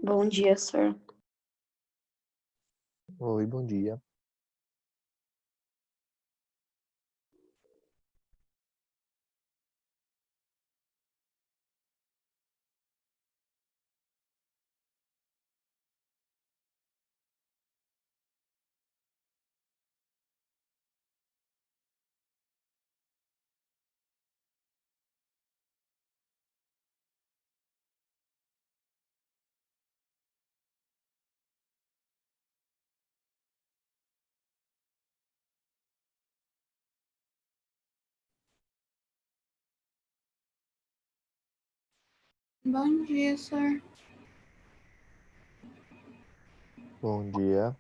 Bom dia, sir. Oi, bom dia. Bom dia, sir. Bom dia.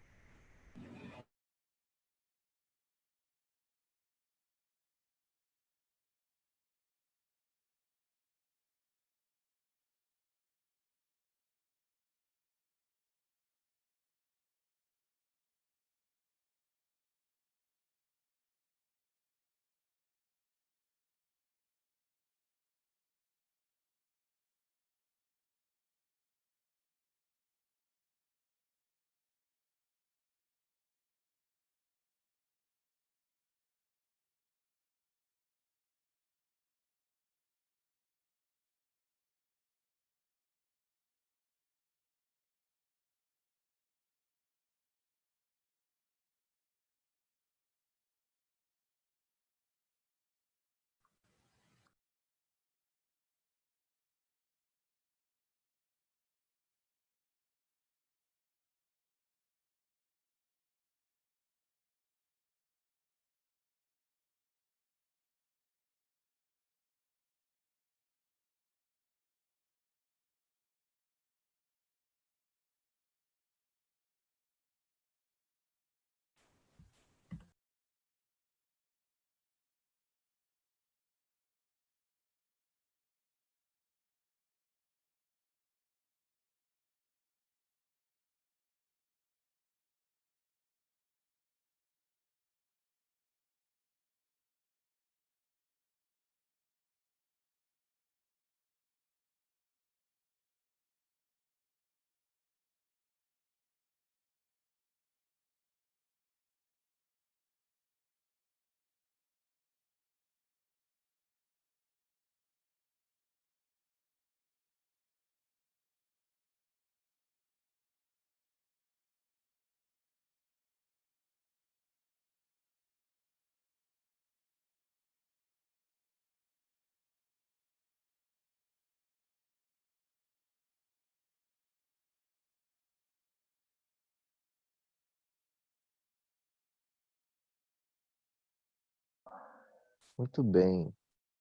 Muito bem.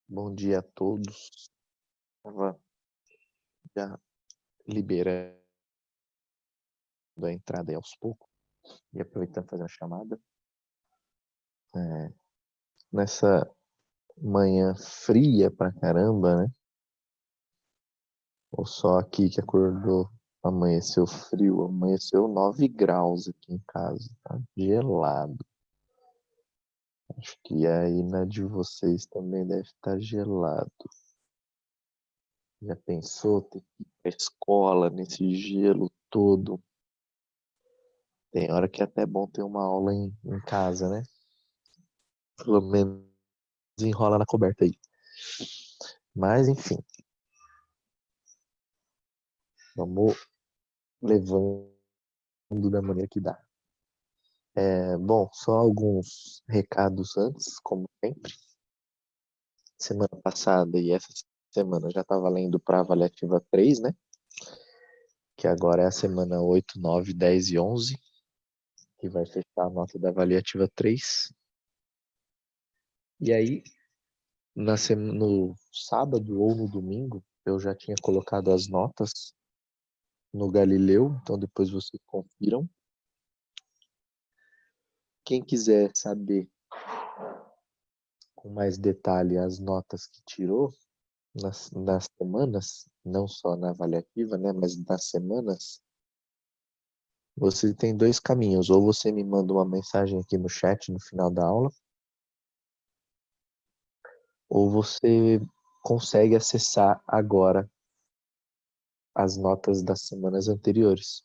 Bom dia a todos. Estava já liberando a entrada aí aos poucos e aproveitando fazer uma chamada. É, nessa manhã fria pra caramba, né? Ou só aqui que acordou, amanheceu frio, amanheceu 9 graus aqui em casa, tá? Gelado. Acho que aí na de vocês também deve estar gelado. Já pensou ter que ir pra escola nesse gelo todo? Tem hora que é até bom ter uma aula em casa, né? Pelo menos enrola na coberta aí. Mas enfim, vamos levando da maneira que dá. Bom, só alguns recados antes, como sempre. Semana passada e essa semana já está valendo para a avaliativa 3, né? Que agora é a semana 8, 9, 10 e 11, que vai fechar a nota da avaliativa 3. E aí, no sábado ou no domingo, eu já tinha colocado as notas no Galileu, então depois vocês confiram. Quem quiser saber com mais detalhe as notas que tirou nas semanas, não só na avaliativa, né, mas nas semanas, você tem dois caminhos. Ou você me manda uma mensagem aqui no chat no final da aula, ou você consegue acessar agora as notas das semanas anteriores.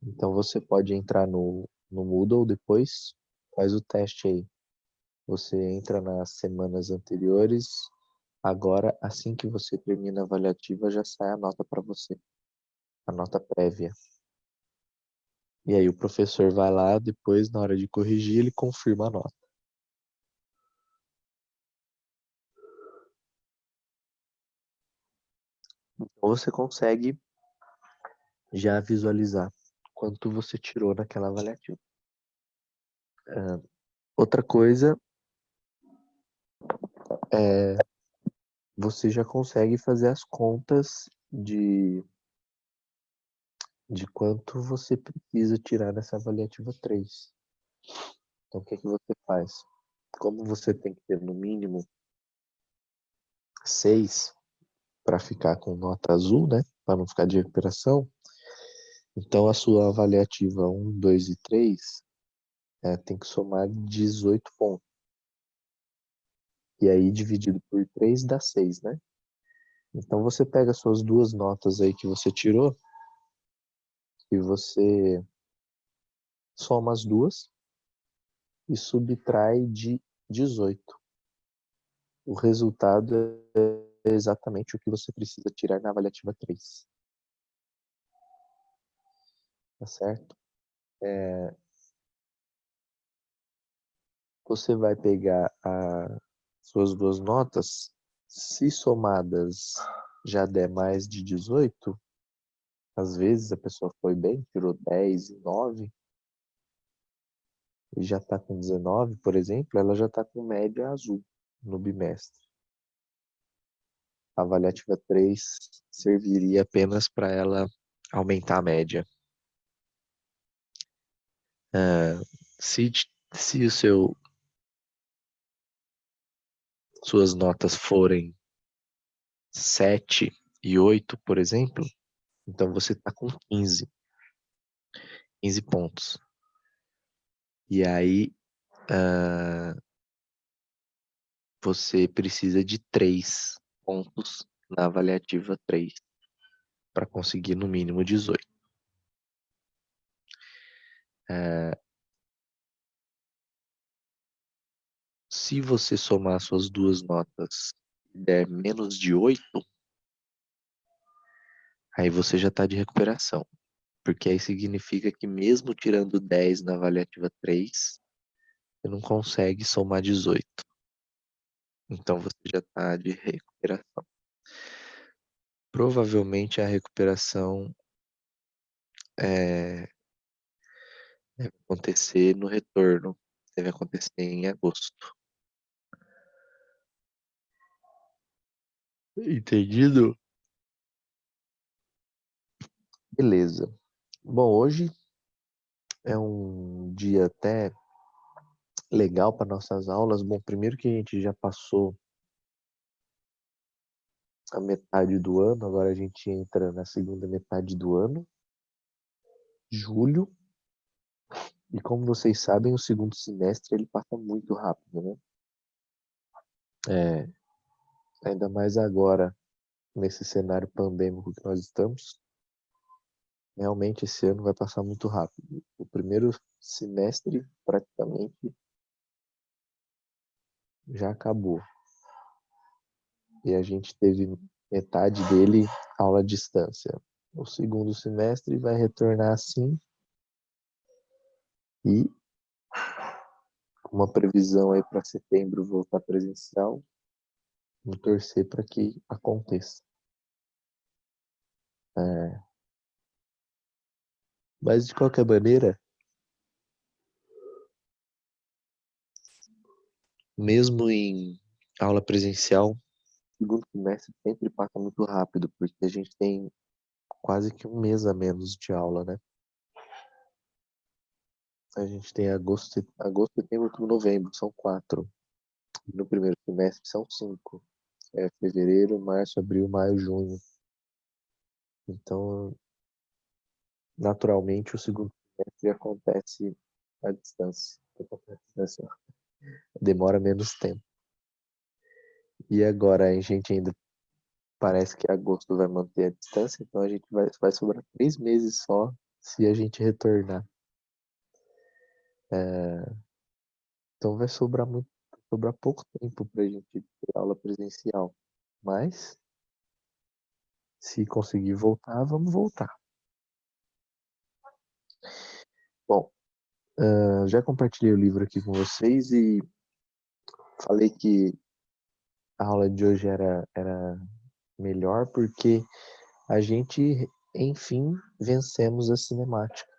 Então você pode entrar no Moodle depois, faz o teste aí. Você entra nas semanas anteriores, agora assim que você termina a avaliativa já sai a nota para você, a nota prévia. E aí o professor vai lá, depois na hora de corrigir ele confirma a nota. Então você consegue já visualizar quanto você tirou naquela avaliativa. Outra coisa é você já consegue fazer as contas de quanto você precisa tirar nessa avaliativa 3. Então o que você faz? Como você tem que ter no mínimo 6 para ficar com nota azul, né? Para não ficar de recuperação. Então a sua avaliativa 1, 2 e 3 tem que somar 18 pontos. E aí dividido por 3 dá 6, né? Então você pega as suas duas notas aí que você tirou e você soma as duas e subtrai de 18. O resultado é exatamente o que você precisa tirar na avaliativa 3. Tá certo? Você vai pegar as suas duas notas, se somadas já der mais de 18, às vezes a pessoa foi bem, tirou 10 e 9, e já está com 19, por exemplo, ela já está com média azul no bimestre. A avaliativa 3 serviria apenas para ela aumentar a média. Se suas notas forem 7 e 8, por exemplo, então você está com 15 pontos. E aí você precisa de 3 pontos na avaliativa 3 para conseguir no mínimo 18. Se você somar suas duas notas e der menos de 8, aí você já está de recuperação. Porque aí significa que mesmo tirando 10 na avaliativa 3, você não consegue somar 18. Então você já está de recuperação. Provavelmente a recuperação deve acontecer no retorno. Deve acontecer em agosto. Entendido? Beleza. Bom, hoje é um dia até legal para nossas aulas. Bom, primeiro que a gente já passou a metade do ano, agora a gente entra na segunda metade do ano, julho. E como vocês sabem, o segundo semestre ele passa muito rápido, né? Ainda mais agora, nesse cenário pandêmico que nós estamos. Realmente esse ano vai passar muito rápido. O primeiro semestre praticamente já acabou. E a gente teve metade dele aula à distância. O segundo semestre vai retornar assim e com uma previsão aí para setembro voltar presencial. Vou torcer para que aconteça. Mas de qualquer maneira, mesmo em aula presencial, o segundo semestre sempre passa muito rápido, porque a gente tem quase que um mês a menos de aula, né? A gente tem agosto, setembro, outubro, novembro, são 4. No primeiro semestre são 5. Fevereiro, março, abril, maio, junho. Então, naturalmente, o segundo semestre acontece à distância. Demora menos tempo. E agora a gente ainda parece que agosto vai manter a distância, então a gente vai sobrar 3 meses só se a gente retornar. Então vai sobrar pouco tempo pra gente ter aula presencial. Mas, se conseguir voltar, vamos voltar. Bom, já compartilhei o livro aqui com vocês e falei que a aula de hoje era melhor porque a gente, enfim, vencemos a cinemática.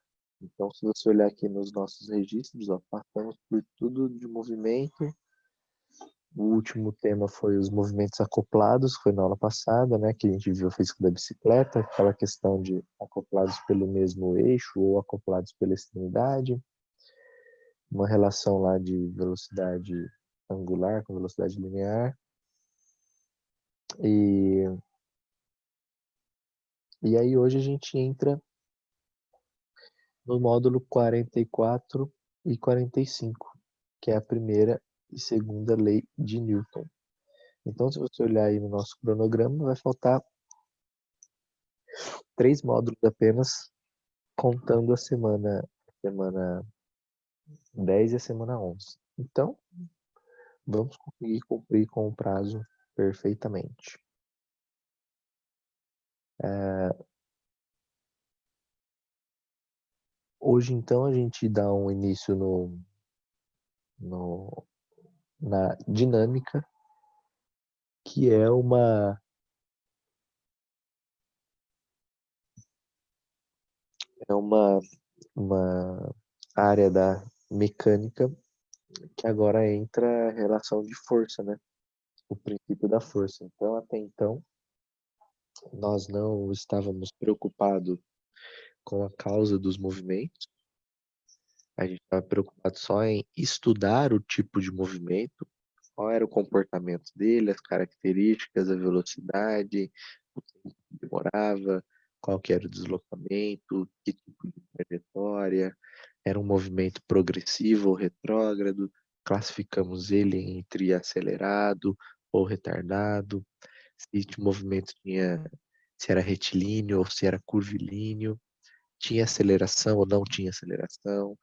Então, se você olhar aqui nos nossos registros, ó, passamos por tudo de movimento. O último tema foi os movimentos acoplados, foi na aula passada, né, que a gente viu a física da bicicleta, aquela questão de acoplados pelo mesmo eixo ou acoplados pela extremidade, uma relação lá de velocidade angular com velocidade linear. E aí hoje a gente entra no módulo 44 e 45, que é a primeira e segunda lei de Newton. Então, se você olhar aí no nosso cronograma, vai faltar 3 módulos apenas, contando a semana 10 e a semana 11. Então, vamos conseguir cumprir com o prazo perfeitamente. Hoje, então, a gente dá um início na dinâmica, que é uma uma área da mecânica que agora entra a relação de força, né? O princípio da força. Então, até então, nós não estávamos preocupados com a causa dos movimentos, a gente estava preocupado só em estudar o tipo de movimento, qual era o comportamento dele, as características, a velocidade, o tempo que demorava, qual que era o deslocamento, que tipo de trajetória, era um movimento progressivo ou retrógrado, classificamos ele entre acelerado ou retardado, se o movimento se era retilíneo ou se era curvilíneo, tinha aceleração ou não tinha aceleração.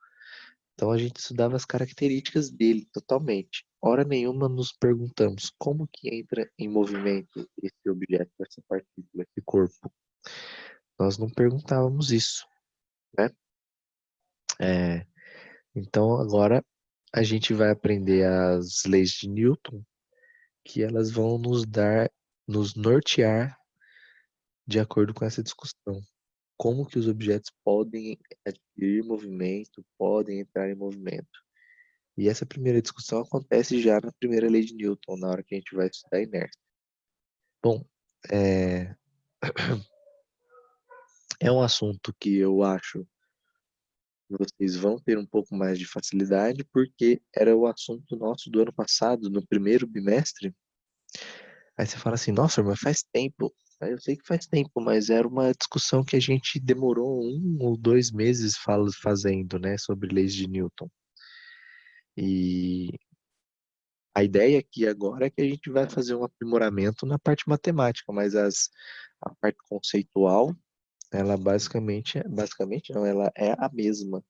Então a gente estudava as características dele totalmente. Hora nenhuma nos perguntamos como que entra em movimento esse objeto, essa partícula, esse corpo. Nós não perguntávamos isso, né? Então agora a gente vai aprender as leis de Newton, que elas vão nos nortear de acordo com essa discussão. Como que os objetos podem adquirir movimento, podem entrar em movimento. E essa primeira discussão acontece já na primeira lei de Newton, na hora que a gente vai estudar a inércia. Bom, é, é um assunto que eu acho que vocês vão ter um pouco mais de facilidade, porque era o assunto nosso do ano passado, no primeiro bimestre. Aí você fala assim, nossa, mas faz tempo. Aí eu sei que faz tempo, mas era uma discussão que a gente demorou 1 ou 2 meses fazendo, né, sobre leis de Newton. E a ideia aqui agora é que a gente vai fazer um aprimoramento na parte matemática, mas a parte conceitual, ela basicamente não, ela é a mesma,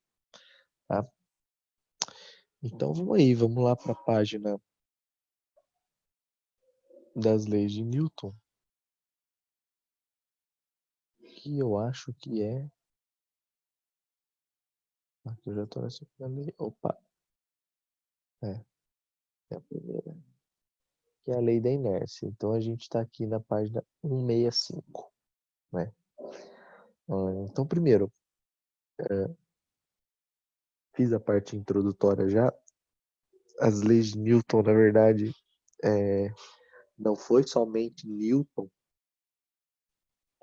tá? Então vamos aí, vamos lá para a página das leis de Newton, que eu acho que é. Aqui eu já estou nessa lei. Opa, é, é a primeira, que é a lei da inércia. Então a gente está aqui na página 165, né? Então, primeiro, fiz a parte introdutória já. As leis de Newton, na verdade, não foi somente Newton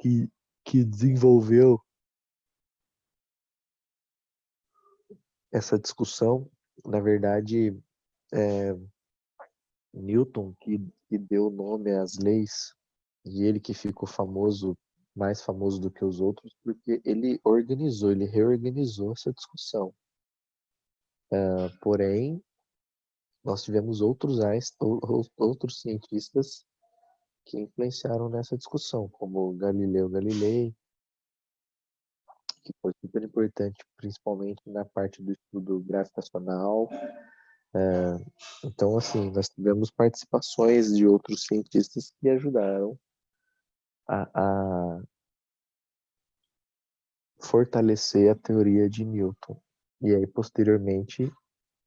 que, que desenvolveu essa discussão. Na verdade, Newton que deu nome às leis e ele que ficou famoso, mais famoso do que os outros, porque ele reorganizou essa discussão. Porém, nós tivemos outros cientistas que influenciaram nessa discussão, como Galileu Galilei, que foi super importante, principalmente na parte do estudo gravitacional. Então, assim, nós tivemos participações de outros cientistas que ajudaram a fortalecer a teoria de Newton. E aí, posteriormente,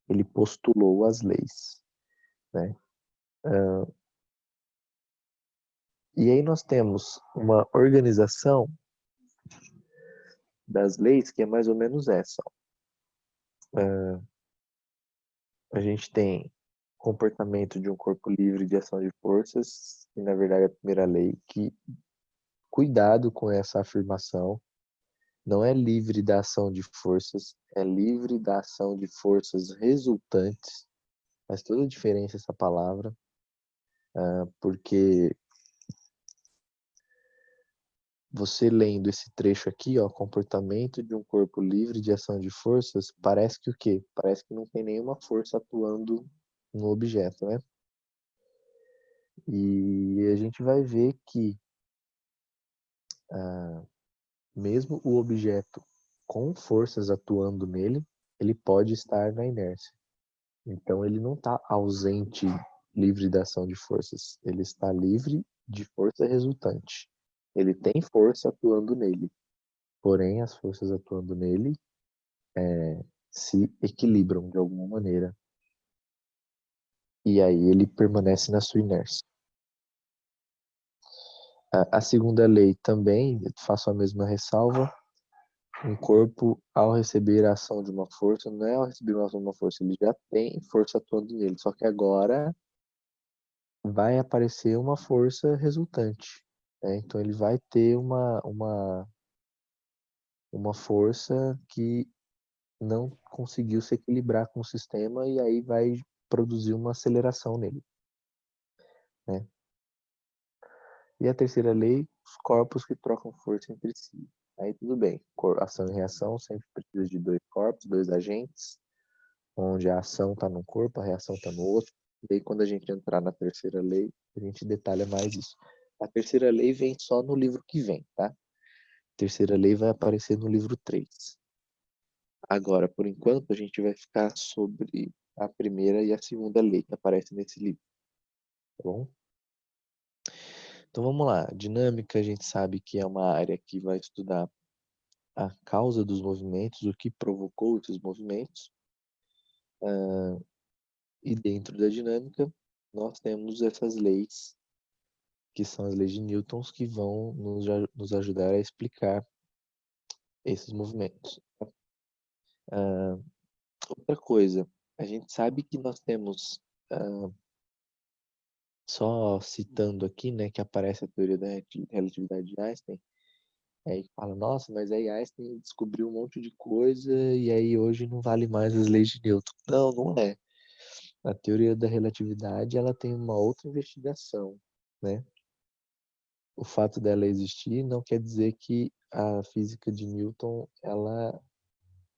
ele postulou as leis, né? E aí nós temos uma organização das leis que é mais ou menos essa. A gente tem comportamento de um corpo livre de ação de forças, e na verdade é a primeira lei, que cuidado com essa afirmação, não é livre da ação de forças, é livre da ação de forças resultantes. Faz toda a diferença essa palavra, porque você lendo esse trecho aqui, ó, comportamento de um corpo livre de ação de forças, parece que o quê? Parece que não tem nenhuma força atuando no objeto, né? E a gente vai ver que mesmo o objeto com forças atuando nele, ele pode estar na inércia. Então ele não está ausente, livre da ação de forças. Ele está livre de força resultante. Ele tem força atuando nele. Porém, as forças atuando nele se equilibram de alguma maneira. E aí ele permanece na sua inércia. A segunda lei também, faço a mesma ressalva, um corpo, ao receber a ação de uma força, não é ao receber a ação de uma força, ele já tem força atuando nele, só que agora vai aparecer uma força resultante, né? Então ele vai ter uma força que não conseguiu se equilibrar com o sistema e aí vai produzir uma aceleração nele, né? E a terceira lei, os corpos que trocam força entre si. Aí tudo bem, ação e reação sempre precisa de dois corpos, dois agentes, onde a ação está num corpo, a reação está no outro. E aí quando a gente entrar na terceira lei, a gente detalha mais isso. A terceira lei vem só no livro que vem, tá? A terceira lei vai aparecer no livro 3. Agora, por enquanto, a gente vai ficar sobre a primeira e a segunda lei que aparece nesse livro, tá bom? Então vamos lá. Dinâmica, a gente sabe que é uma área que vai estudar a causa dos movimentos, o que provocou esses movimentos. E dentro da dinâmica, nós temos essas leis, que são as leis de Newton, que vão nos ajudar a explicar esses movimentos. Outra coisa, a gente sabe que nós temos, só citando aqui, né, que aparece a teoria da relatividade de Einstein, aí fala, nossa, mas aí Einstein descobriu um monte de coisa e aí hoje não vale mais as leis de Newton. Não, não é. A teoria da relatividade, ela tem uma outra investigação, né? O fato dela existir não quer dizer que a física de Newton, ela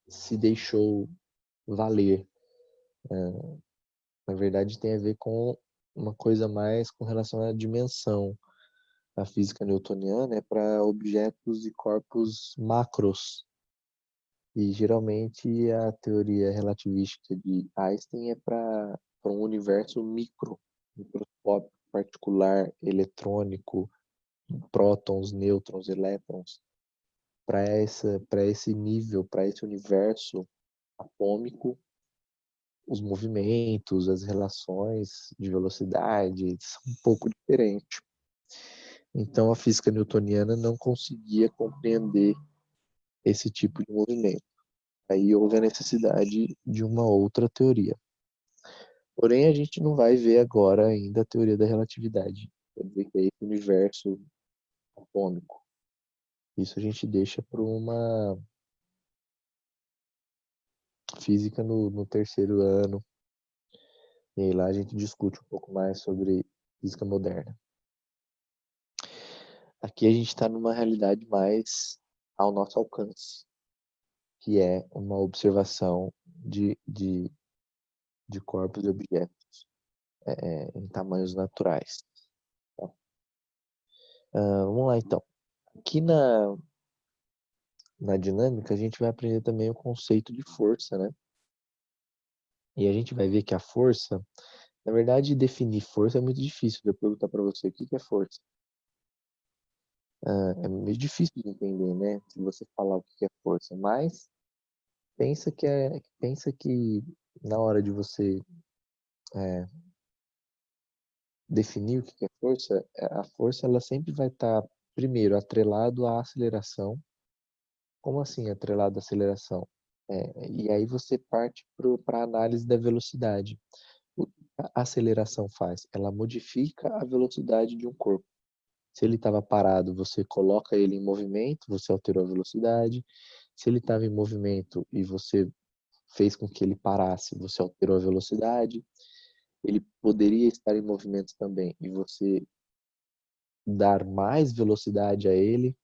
se deixou valer. Na verdade, tem a ver com uma coisa mais com relação à dimensão. A física newtoniana é para objetos e corpos macros. E geralmente a teoria relativística de Einstein é para um universo microscópico, particular, eletrônico, prótons, nêutrons, elétrons. Para esse nível, para esse universo atômico, os movimentos, as relações de velocidade são um pouco diferentes. Então a física newtoniana não conseguia compreender esse tipo de movimento. Aí houve a necessidade de uma outra teoria. Porém, a gente não vai ver agora ainda a teoria da relatividade. Quer dizer que é esse universo atômico. Isso a gente deixa para uma física no terceiro ano. E aí lá a gente discute um pouco mais sobre física moderna. Aqui a gente está numa realidade mais ao nosso alcance, que é uma observação de corpos e objetos em tamanhos naturais. Tá? Vamos lá, então. Aqui na dinâmica, a gente vai aprender também o conceito de força, né? E a gente vai ver que a força, na verdade, definir força é muito difícil. Eu perguntar para você o que é força. É meio difícil de entender, né? Se você falar o que é força. Mas pensa que na hora de você definir o que é força, a força ela sempre vai estar primeiro atrelado à aceleração. Como assim atrelado à aceleração? E aí você parte para a análise da velocidade. O que a aceleração faz? Ela modifica a velocidade de um corpo. Se ele estava parado, você coloca ele em movimento, você alterou a velocidade. Se ele estava em movimento e você fez com que ele parasse, você alterou a velocidade. Ele poderia estar em movimento também e você dar mais velocidade a ele,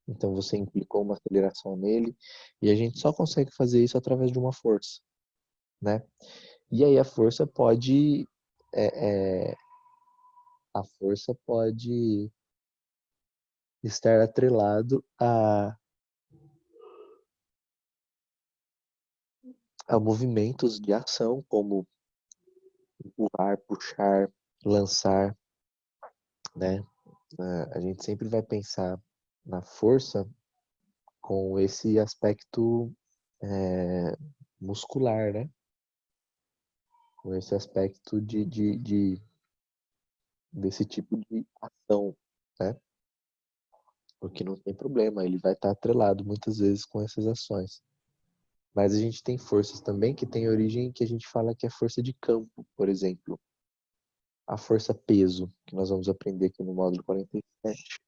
então você implicou uma aceleração nele, e a gente só consegue fazer isso através de uma força, né? E aí é, é, a força pode estar atrelado a movimentos de ação, como empurrar, puxar, lançar, né? A gente sempre vai pensar na força com esse aspecto muscular, né? Com esse aspecto desse tipo de ação, né? Porque não tem problema, ele vai estar atrelado muitas vezes com essas ações. Mas a gente tem forças também que tem origem que a gente fala que é força de campo, por exemplo. A força peso, que nós vamos aprender aqui no módulo 47.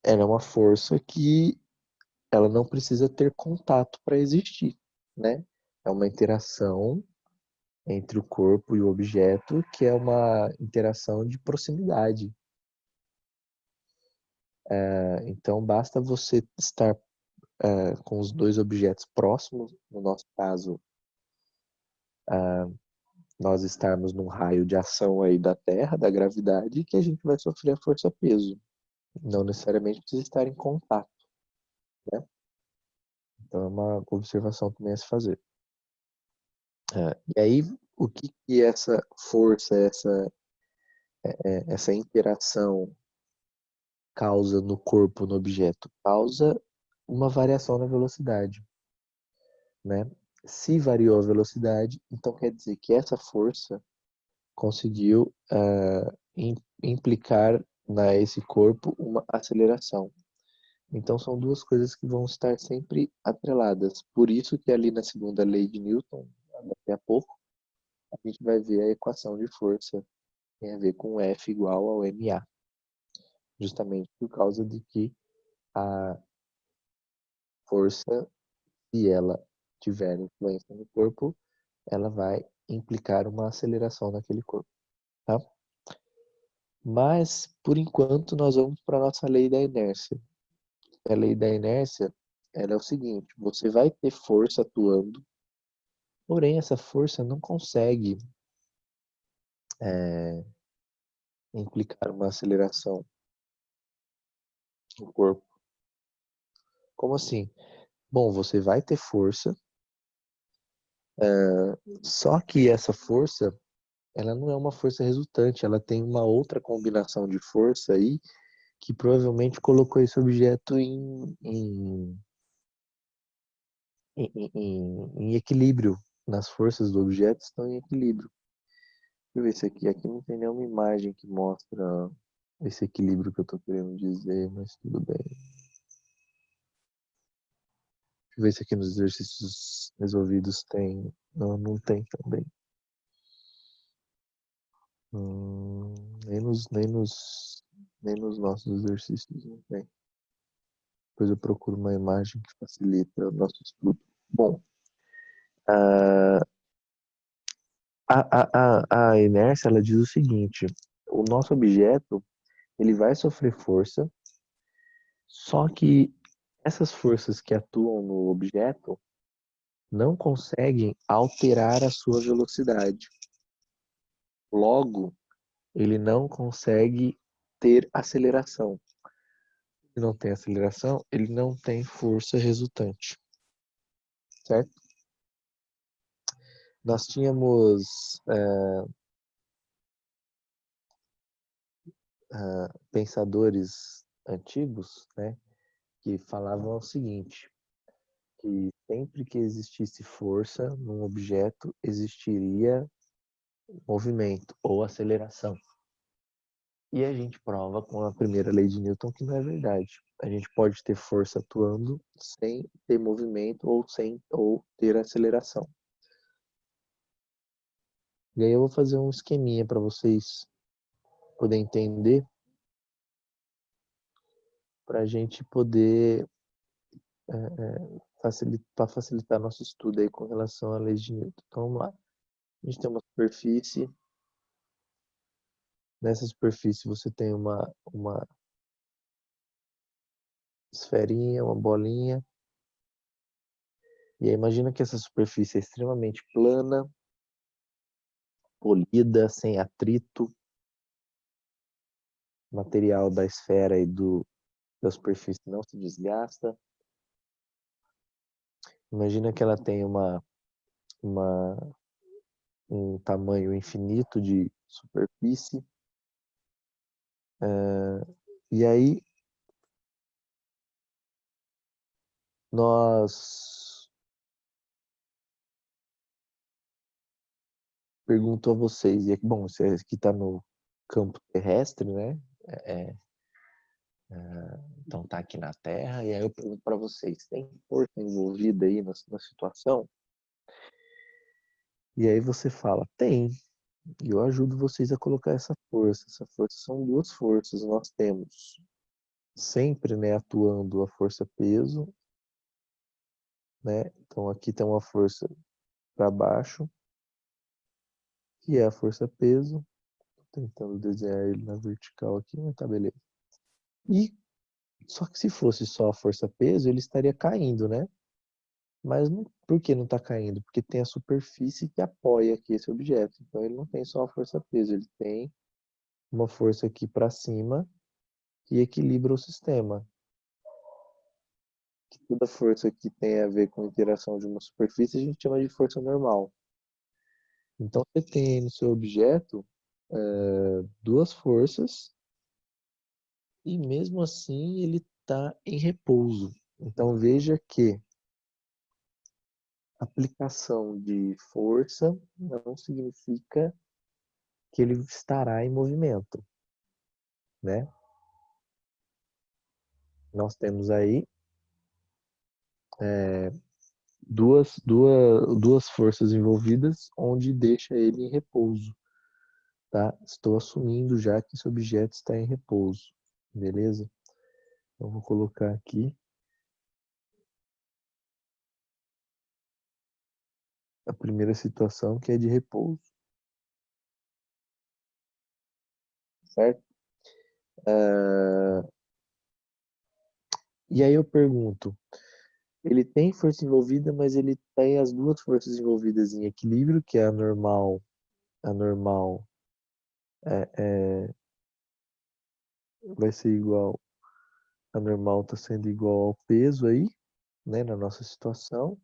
Ela é uma força que ela não precisa ter contato para existir, né? É uma interação entre o corpo e o objeto, que é uma interação de proximidade. Então, basta você estar com os dois objetos próximos, no nosso caso, nós estarmos num raio de ação aí da Terra, da gravidade, que a gente vai sofrer a força-peso. Não necessariamente precisa estar em contato, né? Então, é uma observação também a se fazer. E aí, o que essa força, essa interação causa no corpo, no objeto? Causa uma variação na velocidade, né? Se variou a velocidade, então quer dizer que essa força conseguiu implicar esse corpo uma aceleração. Então são duas coisas que vão estar sempre atreladas. Por isso que ali na segunda lei de Newton, daqui a pouco, a gente vai ver a equação de força tem a ver com F igual ao ma, justamente por causa de que a força, se ela tiver influência no corpo, ela vai implicar uma aceleração naquele corpo, tá? Mas, por enquanto, nós vamos para a nossa lei da inércia. A lei da inércia, ela é o seguinte, você vai ter força atuando, porém essa força não consegue implicar uma aceleração no corpo. Como assim? Bom, você vai ter força, só que essa força, ela não é uma força resultante, ela tem uma outra combinação de força aí que provavelmente colocou esse objeto em equilíbrio. Nas forças do objeto estão em equilíbrio. Deixa eu ver se aqui. Aqui não tem nenhuma imagem que mostra esse equilíbrio que eu estou querendo dizer, mas tudo bem. Deixa eu ver se aqui nos exercícios resolvidos tem. Não, não tem também. Nem nos nossos exercícios não tem. Depois eu procuro uma imagem que facilita o nosso estudo. Bom, a, a inércia ela diz o seguinte: o nosso objeto ele vai sofrer força, só que essas forças que atuam no objeto não conseguem alterar a sua velocidade. Logo, ele não consegue ter aceleração. Se não tem aceleração, ele não tem força resultante. Certo? Nós tínhamos pensadores antigos, né, que falavam o seguinte, que sempre que existisse força num objeto, existiria movimento ou aceleração. E a gente prova com a primeira lei de Newton que não é verdade. A gente pode ter força atuando sem ter movimento ou ter aceleração. E aí eu vou fazer um esqueminha para vocês poderem entender, para a gente poder facilitar nosso estudo aí com relação à lei de Newton. Então vamos lá. A gente tem uma superfície. Nessa superfície você tem uma esferinha, uma bolinha. E aí imagina que essa superfície é extremamente plana, polida, sem atrito. O material da esfera e da superfície não se desgasta. Imagina que ela tem um tamanho infinito de superfície. E aí nós pergunto a vocês, e bom, isso aqui está no campo terrestre, né? Então tá aqui na Terra, e aí eu pergunto para vocês, tem força envolvida aí na situação? E aí você fala, tem, e eu ajudo vocês a colocar essa força. Essa força são duas forças, nós temos sempre, né, atuando a força-peso, né? Então aqui tem uma força para baixo, que é a força-peso. Tô tentando desenhar ele na vertical aqui, mas tá beleza. E só que se fosse só a força-peso, ele estaria caindo, né? Mas por que não está caindo? Porque tem a superfície que apoia aqui esse objeto. Então ele não tem só a força-peso, ele tem uma força aqui para cima que equilibra o sistema. Que toda força que tem a ver com a interação de uma superfície a gente chama de força normal. Então você tem no seu objeto duas forças e mesmo assim ele está em repouso. Então veja que aplicação de força não significa que ele estará em movimento, né? Nós temos aí duas forças envolvidas, onde deixa ele em repouso, tá? Estou assumindo já que esse objeto está em repouso, beleza? Então vou colocar aqui a primeira situação, que é de repouso, certo? E aí eu pergunto, ele tem força envolvida, mas ele tem as duas forças envolvidas em equilíbrio, que é a normal vai ser igual, a normal está sendo igual ao peso aí, né, na nossa situação.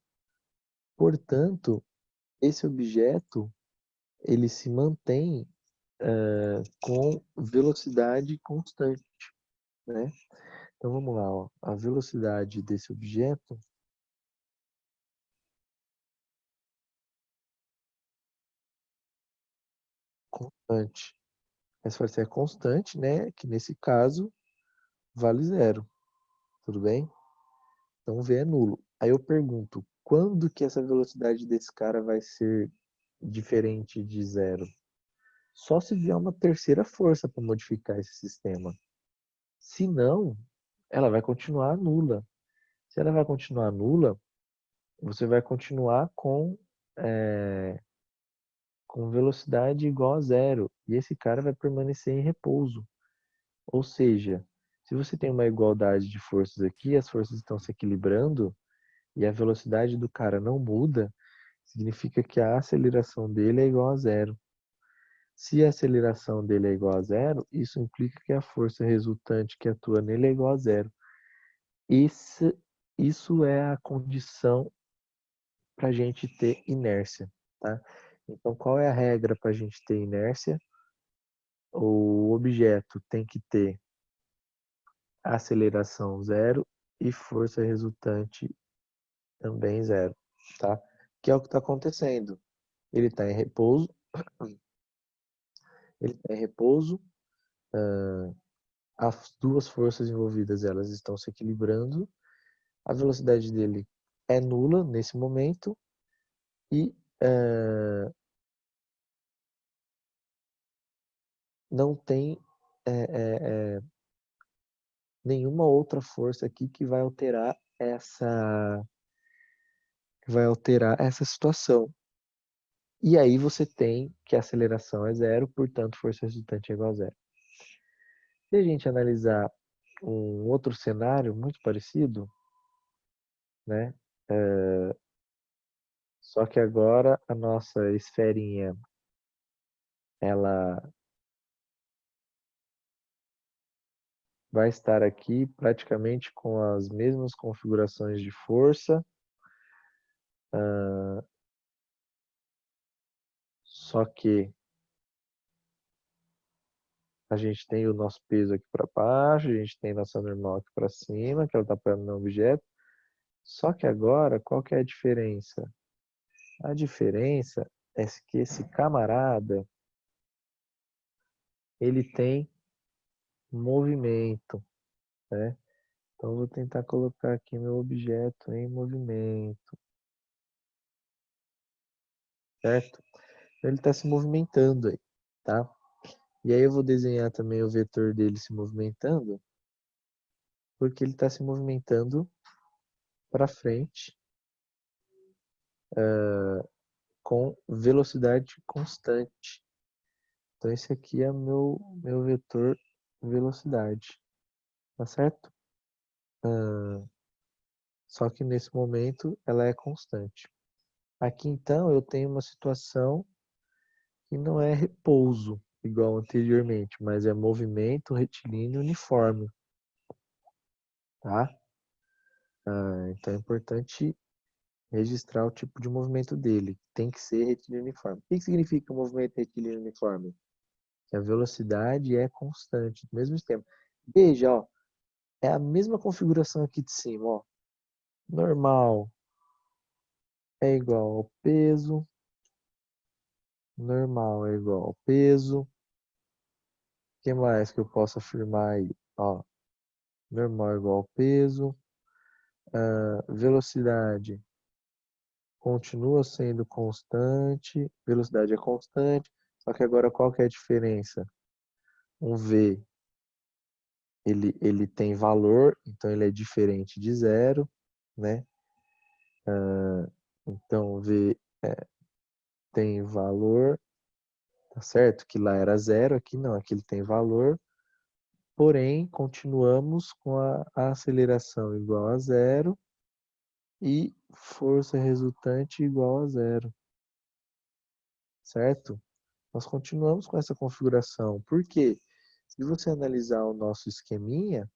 Portanto, esse objeto ele se mantém com velocidade constante, né? Então vamos lá, ó. A velocidade desse objeto constante. Essa vai ser constante, né? Que nesse caso vale zero, tudo bem? Então V é nulo. Aí eu pergunto, quando que essa velocidade desse cara vai ser diferente de zero? Só se vier uma terceira força para modificar esse sistema. Se não, ela vai continuar nula. Se ela vai continuar nula, você vai continuar com velocidade igual a zero. E esse cara vai permanecer em repouso. Ou seja, se você tem uma igualdade de forças aqui, as forças estão se equilibrando e a velocidade do cara não muda, significa que a aceleração dele é igual a zero. Se a aceleração dele é igual a zero, isso implica que a força resultante que atua nele é igual a zero. Isso é a condição para a gente ter inércia, tá? Então, qual é a regra para a gente ter inércia? O objeto tem que ter aceleração zero e força resultante também zero, tá? Que é o que está acontecendo. Ele está em repouso, as duas forças envolvidas elas estão se equilibrando, a velocidade dele é nula nesse momento e não tem nenhuma outra força aqui que vai alterar essa situação. E aí você tem que a aceleração é zero, portanto, força resultante é igual a zero. Se a gente analisar um outro cenário muito parecido, né? Só que agora a nossa esferinha, ela vai estar aqui praticamente com as mesmas configurações de força, só que a gente tem o nosso peso aqui para baixo, a gente tem nossa normal aqui para cima, que ela está apoiando no objeto. Só que agora, qual que é a diferença? A diferença é que esse camarada, ele tem movimento, né? Então, eu vou tentar colocar aqui meu objeto em movimento, certo? Ele está se movimentando aí, tá? E aí eu vou desenhar também o vetor dele se movimentando, porque ele está se movimentando para frente com velocidade constante. Então esse aqui é meu vetor velocidade, tá certo? Só que nesse momento ela é constante. Aqui então eu tenho uma situação que não é repouso, igual anteriormente, mas é movimento retilíneo uniforme, tá? Então é importante registrar o tipo de movimento dele. Tem que ser retilíneo uniforme. O que significa movimento retilíneo uniforme? Que a velocidade é constante, do mesmo esquema. Veja, ó, é a mesma configuração aqui de cima, ó. Normal é igual ao peso, normal é igual ao peso. O que mais que eu posso afirmar aí? Ó, normal é igual ao peso. Velocidade continua sendo constante, velocidade é constante, só que agora qual que é a diferença? Um V, ele tem valor, então ele é diferente de zero, né? Então V tem valor, tá certo? Que lá era zero, aqui não, aqui ele tem valor, porém continuamos com a aceleração igual a zero e força resultante igual a zero, certo? Nós continuamos com essa configuração. Por quê? Se você analisar o nosso esqueminha,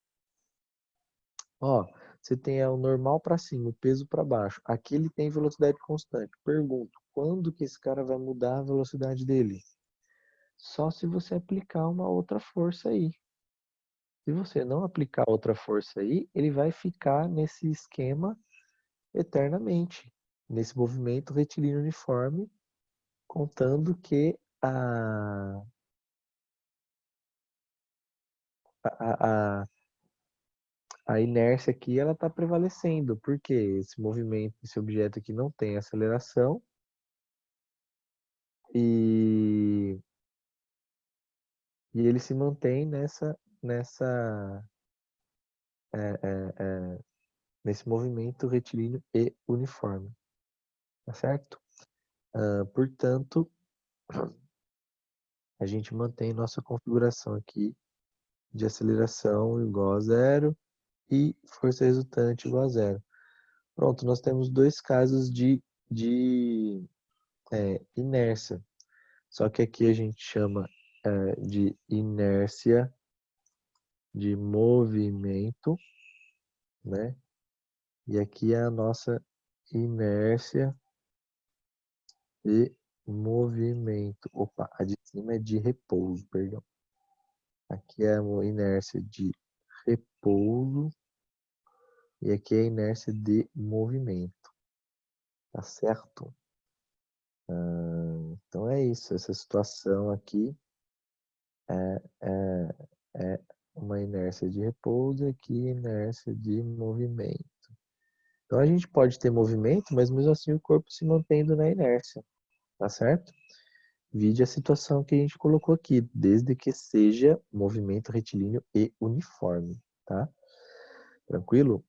ó, você tem o normal para cima, o peso para baixo. Aqui ele tem velocidade constante. Pergunto, quando que esse cara vai mudar a velocidade dele? Só se você aplicar uma outra força aí. Se você não aplicar outra força aí, ele vai ficar nesse esquema eternamente, nesse movimento retilíneo uniforme, contando que a, a inércia aqui ela está prevalecendo, porque esse movimento, esse objeto aqui não tem aceleração e, e ele se mantém nesse movimento retilíneo e uniforme, tá certo? Portanto, a gente mantém nossa configuração aqui de aceleração igual a zero e força resultante igual a zero. Pronto, nós temos dois casos de inércia. Só que aqui a gente chama de inércia de movimento, né? E aqui é a nossa inércia de movimento. Opa, a de cima é de repouso, perdão. Aqui é a inércia de repouso e aqui é a inércia de movimento. Tá certo? Então é isso. Essa situação aqui é uma inércia de repouso e aqui inércia de movimento. Então a gente pode ter movimento, mas mesmo assim o corpo se mantendo na inércia. Tá certo? Vide a situação que a gente colocou aqui, desde que seja movimento retilíneo e uniforme, tá? Tranquilo?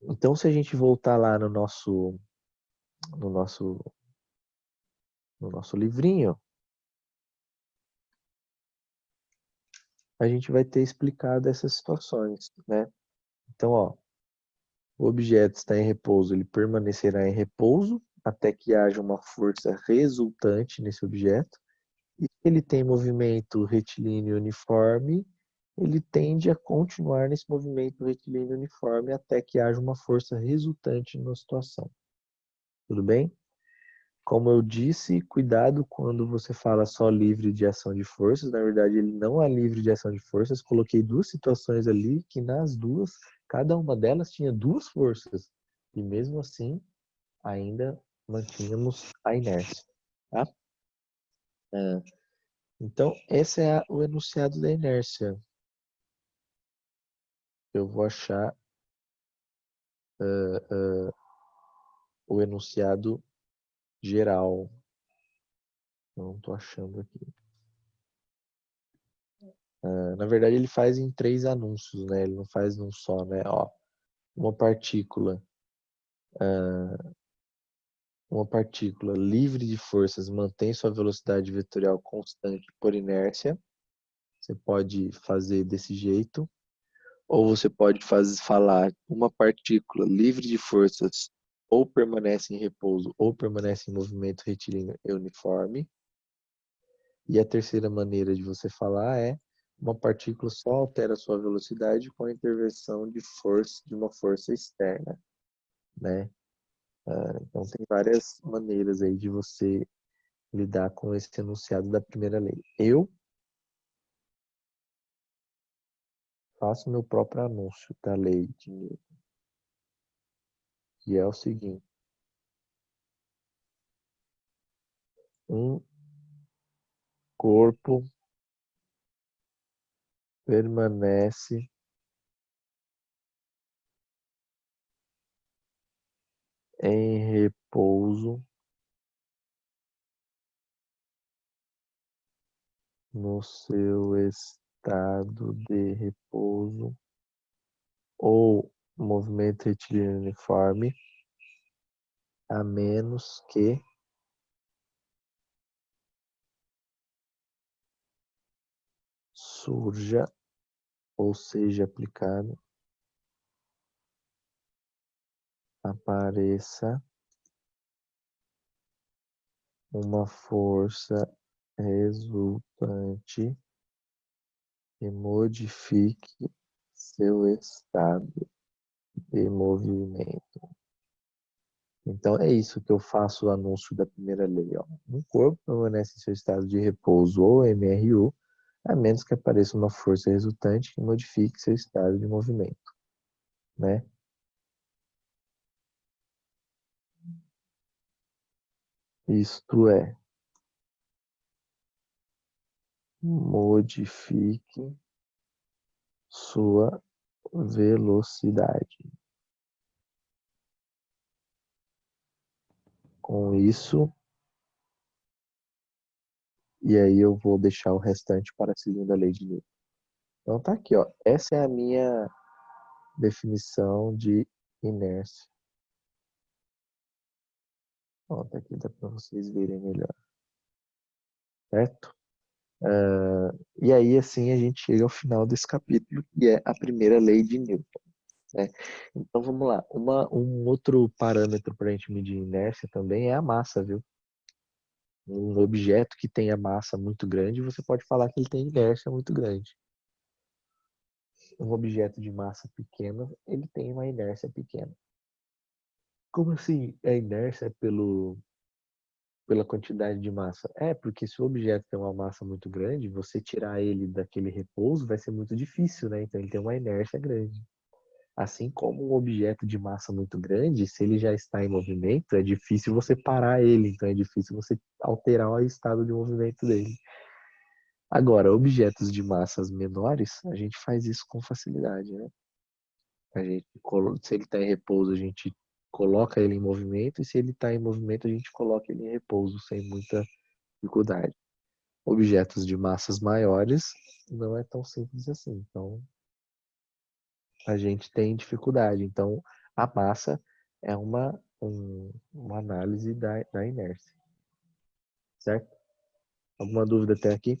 Então, se a gente voltar lá no nosso, no nosso livrinho, a gente vai ter explicado essas situações, né? Então, ó, o objeto está em repouso, ele permanecerá em repouso até que haja uma força resultante nesse objeto. E se ele tem movimento retilíneo uniforme, ele tende a continuar nesse movimento retilíneo uniforme até que haja uma força resultante na situação. Tudo bem? Como eu disse, cuidado quando você fala só livre de ação de forças. Na verdade, ele não é livre de ação de forças. Coloquei duas situações ali que nas duas, cada uma delas tinha duas forças. E mesmo assim, ainda mantínhamos a inércia. Tá? Então, esse é o enunciado da inércia. Eu vou achar o enunciado geral. Não estou achando aqui. Na verdade, ele faz em 3 anúncios, né? Ele não faz num só, né? Ó, uma partícula, uma partícula livre de forças mantém sua velocidade vetorial constante por inércia. Você pode fazer desse jeito. Ou você pode falar uma partícula livre de forças ou permanece em repouso ou permanece em movimento retilíneo e uniforme. E a terceira maneira de você falar é uma partícula só altera sua velocidade com a intervenção de força de uma força externa, né? Então tem várias maneiras aí de você lidar com esse enunciado da primeira lei. Eu faço meu próprio anúncio da lei de Newton, que é o seguinte: um corpo permanece em repouso no seu estado de repouso ou movimento retilíneo uniforme, a menos que surja ou seja aplicado, apareça uma força resultante que modifique seu estado de movimento. Então é isso que eu faço o anúncio da primeira lei. Ó. Um corpo permanece em seu estado de repouso ou MRU, a menos que apareça uma força resultante que modifique seu estado de movimento. Né? Isto é, modifique sua velocidade. Com isso, e aí eu vou deixar o restante para a segunda lei de Newton. Então tá aqui, ó. Essa é a minha definição de inércia. Ó, tá aqui, dá para vocês verem melhor. Certo? E aí, assim, a gente chega ao final desse capítulo, que é a primeira lei de Newton. Então vamos lá. Um outro parâmetro para a gente medir inércia também é a massa, viu? Um objeto que tenha massa muito grande, você pode falar que ele tem inércia muito grande. Um objeto de massa pequena, ele tem uma inércia pequena. Como assim a inércia é pela quantidade de massa? Porque se o objeto tem uma massa muito grande, você tirar ele daquele repouso vai ser muito difícil, né? Então ele tem uma inércia grande. Assim como um objeto de massa muito grande, se ele já está em movimento, é difícil você parar ele, então é difícil você alterar o estado de movimento dele. Agora, objetos de massas menores, a gente faz isso com facilidade, né? Se ele está em repouso, a gente coloca ele em movimento, e se ele está em movimento, a gente coloca ele em repouso, sem muita dificuldade. Objetos de massas maiores, não é tão simples assim. Então, a gente tem dificuldade. Então, a massa é uma análise da inércia, certo? Alguma dúvida até aqui?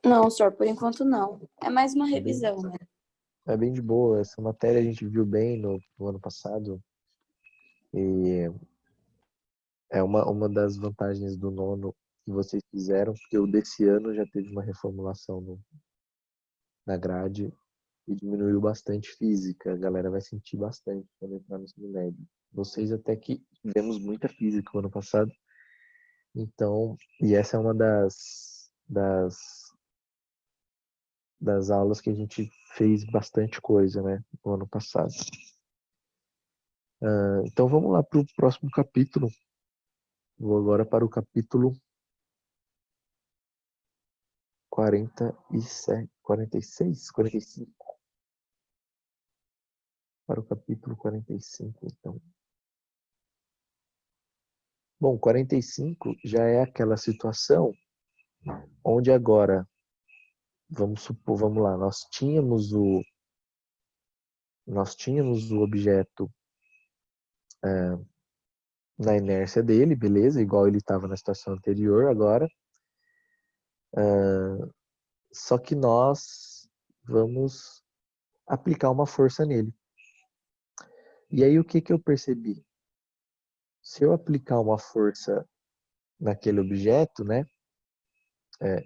Não, senhor, por enquanto não. É mais uma É bem, revisão, né? é bem de boa. Essa matéria a gente viu bem no ano passado e é uma das vantagens do nono que vocês fizeram, porque o desse ano já teve uma reformulação na grade e diminuiu bastante física. A galera vai sentir bastante quando entrar no ensino médio. Vocês até que tivemos muita física no ano passado. Então, e essa é uma das aulas que a gente fez bastante coisa, né, no ano passado. Então vamos lá para o próximo capítulo. Vou agora para o capítulo 47, 46, 45. Para o capítulo 45, então. Bom, 45 já é aquela situação onde agora, vamos supor, vamos lá, nós tínhamos o objeto na inércia dele, beleza, igual ele estava na situação anterior agora, só que nós vamos aplicar uma força nele. E aí o que que eu percebi? Se eu aplicar uma força naquele objeto, né, é,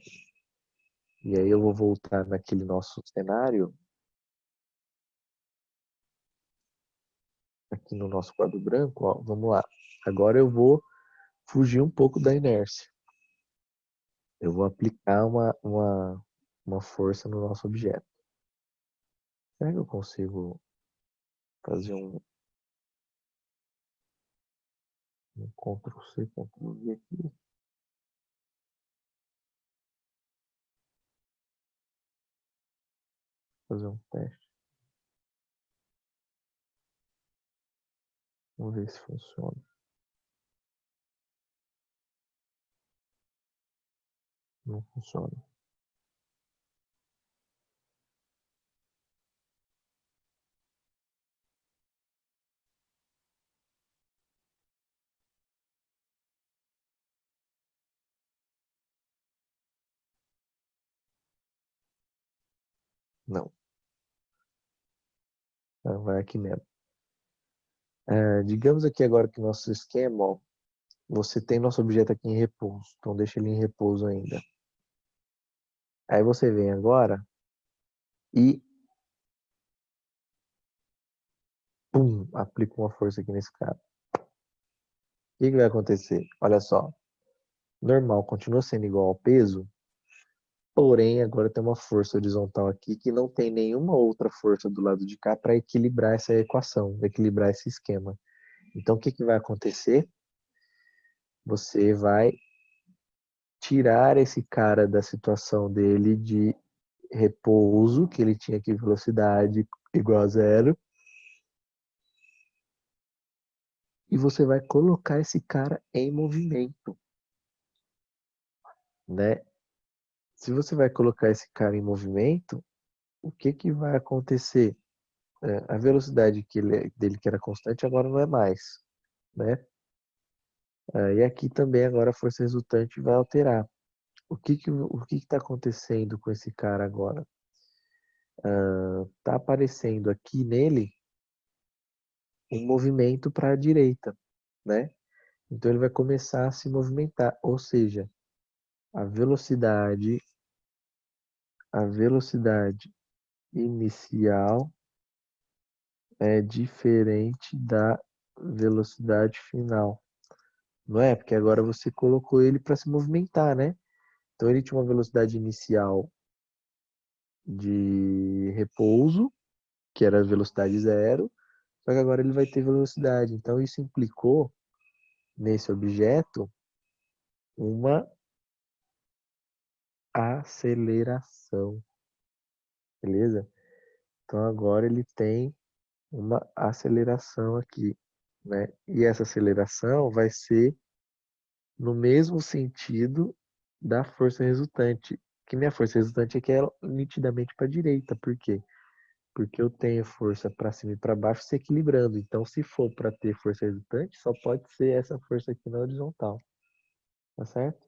e aí eu vou voltar naquele nosso cenário, aqui no nosso quadro branco, ó, vamos lá. Agora eu vou fugir um pouco da inércia. Eu vou aplicar uma força no nosso objeto. Será que eu consigo fazer um Ctrl+C, Ctrl+V aqui? Fazer um teste. Vamos ver se funciona. Não funciona. Não. Vai aqui mesmo. Digamos aqui agora que nosso esquema, ó, você tem nosso objeto aqui em repouso. Então deixa ele em repouso ainda. Aí você vem agora e pum, aplica uma força aqui nesse cara. O que que vai acontecer? Olha só. Normal continua sendo igual ao peso, porém agora tem uma força horizontal aqui que não tem nenhuma outra força do lado de cá para equilibrar essa equação, equilibrar esse esquema. Então o que que vai acontecer? Você vai tirar esse cara da situação dele de repouso, que ele tinha aqui velocidade igual a zero, e você vai colocar esse cara em movimento, né? Se você vai colocar esse cara em movimento, o que que vai acontecer? A velocidade dele que era constante agora não é mais, né? E aqui também agora a força resultante vai alterar. O que que está acontecendo com esse cara agora? tá aparecendo aqui nele um movimento para a direita, né? Então ele vai começar a se movimentar, ou seja, a velocidade inicial é diferente da velocidade final. Não é? Porque agora você colocou ele para se movimentar, né? Então ele tinha uma velocidade inicial de repouso, que era a velocidade zero, só que agora ele vai ter velocidade. Então isso implicou nesse objeto uma aceleração, beleza? Então agora ele tem uma aceleração aqui, né? E essa aceleração vai ser no mesmo sentido da força resultante. Que minha força resultante aqui é nitidamente para a direita. Por quê? Porque eu tenho força para cima e para baixo se equilibrando. Então, se for para ter força resultante, só pode ser essa força aqui na horizontal. Tá certo?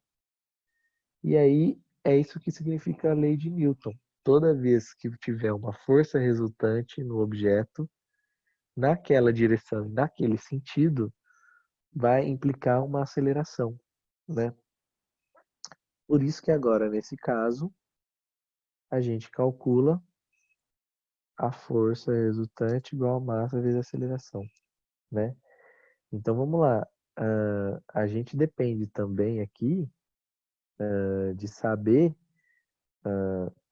E aí, é isso que significa a lei de Newton. Toda vez que tiver uma força resultante no objeto, naquela direção, naquele sentido, vai implicar uma aceleração, né? Por isso que agora, nesse caso, a gente calcula a força resultante igual a massa vezes a aceleração, né? Então vamos lá. A gente depende também aqui de saber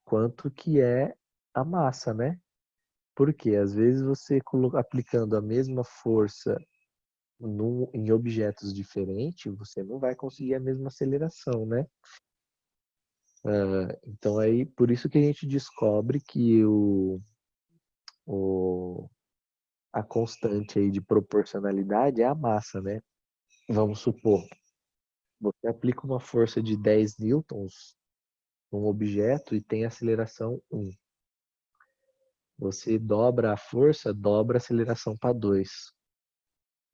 quanto que é a massa, né? Porque às vezes você aplicando a mesma força em objetos diferentes, você não vai conseguir a mesma aceleração, né? Então aí por isso que a gente descobre que o, a constante aí de proporcionalidade é a massa, né? Vamos supor, você aplica uma força de 10 newtons num objeto e tem aceleração 1. Você dobra a força, dobra a aceleração para 2.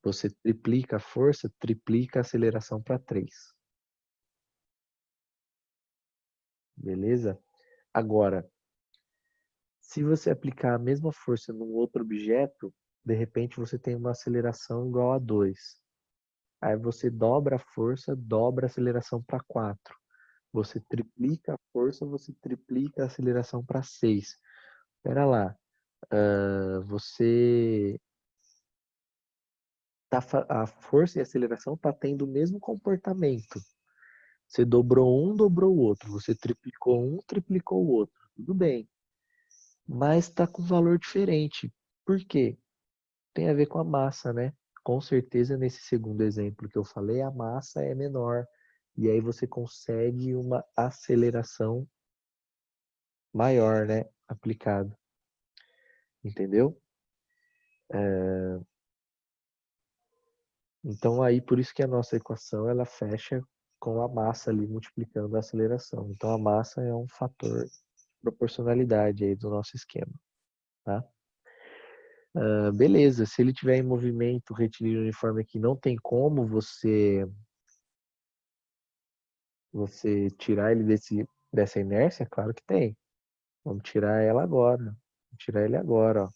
Você triplica a força, triplica a aceleração para 3. Beleza? Agora, se você aplicar a mesma força num outro objeto, de repente você tem uma aceleração igual a 2. Aí você dobra a força, dobra a aceleração para 4. Você triplica a força, você triplica a aceleração para 6. Espera lá. Você a força e a aceleração tá tendo o mesmo comportamento. Você dobrou um, dobrou o outro. Você triplicou um, triplicou o outro. Tudo bem. Mas está com valor diferente. Por quê? Tem a ver com a massa, né? Com certeza, nesse segundo exemplo que eu falei, a massa é menor. E aí você consegue uma aceleração maior, né? Aplicado. Entendeu? Então aí por isso que a nossa equação ela fecha com a massa ali multiplicando a aceleração. Então a massa é um fator de proporcionalidade aí do nosso esquema, tá? Beleza, se ele tiver em movimento retilíneo uniforme aqui, não tem como você tirar ele dessa inércia? Claro que tem. Vamos tirar ela agora. Vamos tirar ele agora, ó.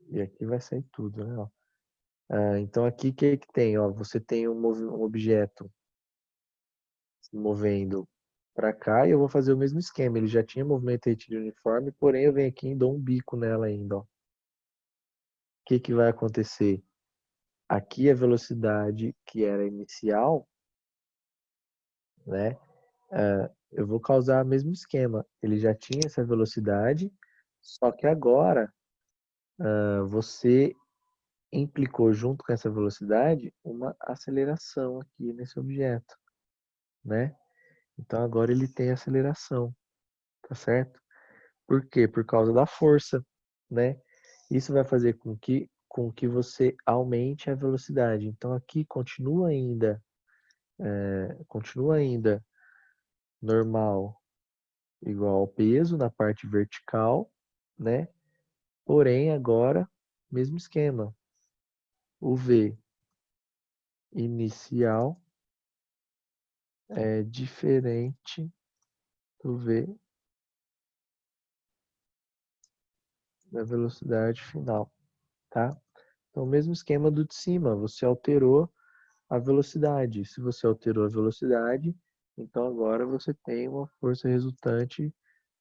E aqui vai sair tudo, né? Ó. Então aqui o que tem? Ó, você tem um objeto se movendo para cá e eu vou fazer o mesmo esquema. Ele já tinha movimento retilíneo uniforme, porém eu venho aqui e dou um bico nela ainda, ó. O que vai acontecer? Aqui a velocidade que era inicial, né? Eu vou causar o mesmo esquema. Ele já tinha essa velocidade, só que agora você implicou junto com essa velocidade uma aceleração aqui nesse objeto, né? Então agora ele tem aceleração, tá certo? Por quê? Por causa da força, né? Isso vai fazer com que você aumente a velocidade. Então aqui continua ainda normal igual ao peso na parte vertical, né? Porém agora mesmo esquema. O V inicial é diferente do V da velocidade final, tá? Então, o mesmo esquema do de cima, você alterou a velocidade. Se você alterou a velocidade, então agora você tem uma força resultante